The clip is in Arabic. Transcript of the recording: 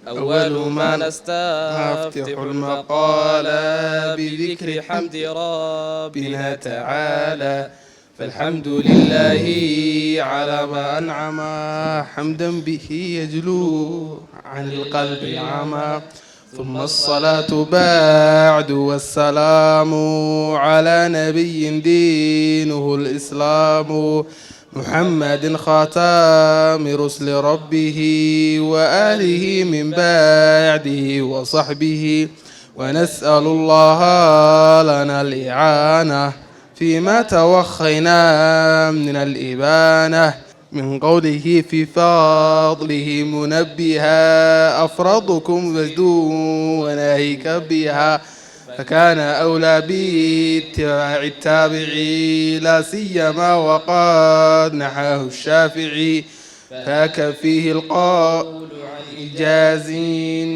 أول ما نستفتح المقال بذكر حمد ربنا تعالى، فالحمد لله على ما أنعم حمدا به يجلو عن القلب العمى، ثم الصلاة بعد والسلام على نبي دينه الإسلام، محمد خاتم رسل ربه وآله من بعده وصحبه، ونسأل الله لنا الإعانة فيما توخينا من الإبانة، من قوله في فضله منبها أفرضكم وجدوا وناهيك بها، فكان أولى باتباع التابعي لا سيما وقد نحاه الشافعي، فاك فيه القول عن إجازين